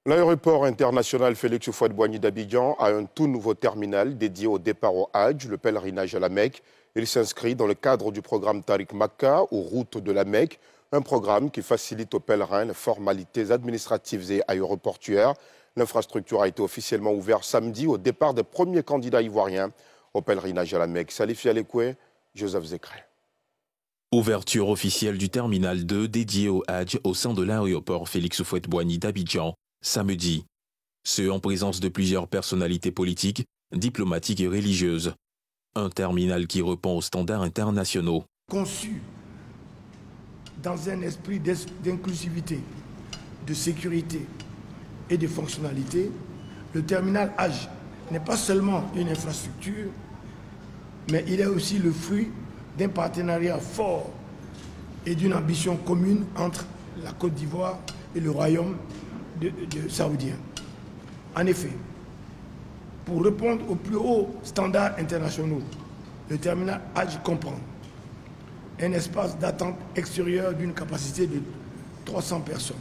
L'aéroport international Félix Houphouët-Boigny d'Abidjan a un tout nouveau terminal dédié au départ au Hajj, le pèlerinage à la Mecque. Il s'inscrit dans le cadre du programme Tariq Makka ou Route de la Mecque, un programme qui facilite aux pèlerins les formalités administratives et aéroportuaires. L'infrastructure a été officiellement ouverte samedi au départ des premiers candidats ivoiriens au pèlerinage à la Mecque. Salif Alekwe, Joseph Zekré. Ouverture officielle du terminal 2 dédié au Hajj au sein de l'aéroport Félix Houphouët-Boigny d'Abidjan, samedi. Ce en présence de plusieurs personnalités politiques, diplomatiques et religieuses. Un terminal qui répond aux standards internationaux. Conçu dans un esprit d'inclusivité, de sécurité et de fonctionnalité, le terminal Hajj n'est pas seulement une infrastructure, mais il est aussi le fruit d'un partenariat fort et d'une ambition commune entre la Côte d'Ivoire et le royaume saoudien. En effet, pour répondre aux plus hauts standards internationaux, le terminal Hajj comprend un espace d'attente extérieur d'une capacité de 300 personnes,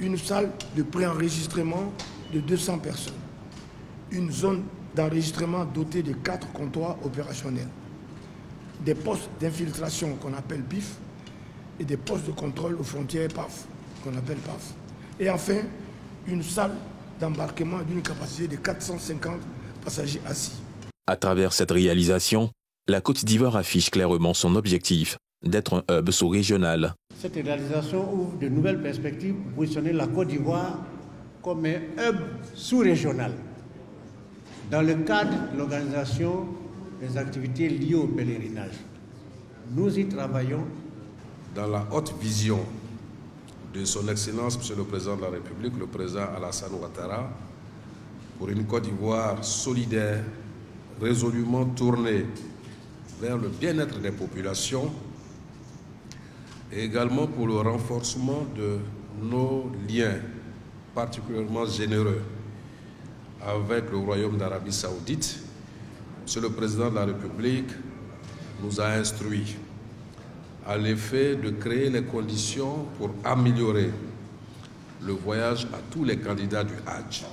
une salle de préenregistrement de 200 personnes, une zone d'enregistrement dotée de 4 comptoirs opérationnels, des postes d'infiltration qu'on appelle PIF et des postes de contrôle aux frontières PAF, qu'on appelle PAF. Et enfin, une salle d'embarquement d'une capacité de 450 passagers assis. À travers cette réalisation, la Côte d'Ivoire affiche clairement son objectif d'être un hub sous-régional. Cette réalisation ouvre de nouvelles perspectives pour positionner la Côte d'Ivoire comme un hub sous-régional dans le cadre de l'organisation des activités liées au pèlerinage. Nous y travaillons. Dans la haute vision de son Excellence, Monsieur le Président de la République, le Président Alassane Ouattara, pour une Côte d'Ivoire solidaire, résolument tournée vers le bien-être des populations et également pour le renforcement de nos liens particulièrement généreux avec le Royaume d'Arabie Saoudite. Monsieur le Président de la République nous a instruits à l'effet de créer les conditions pour améliorer le voyage à tous les candidats du Hajj.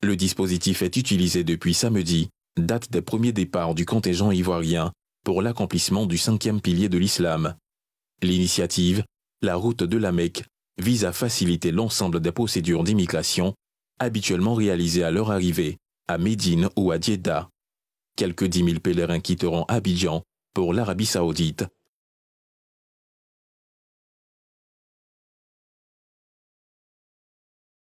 Le dispositif est utilisé depuis samedi, date des premiers départs du contingent ivoirien pour l'accomplissement du 5e pilier de l'islam. L'initiative, la route de la Mecque, vise à faciliter l'ensemble des procédures d'immigration habituellement réalisées à leur arrivée à Médine ou à Djeddah. Quelques 10 000 pèlerins quitteront Abidjan pour l'Arabie Saoudite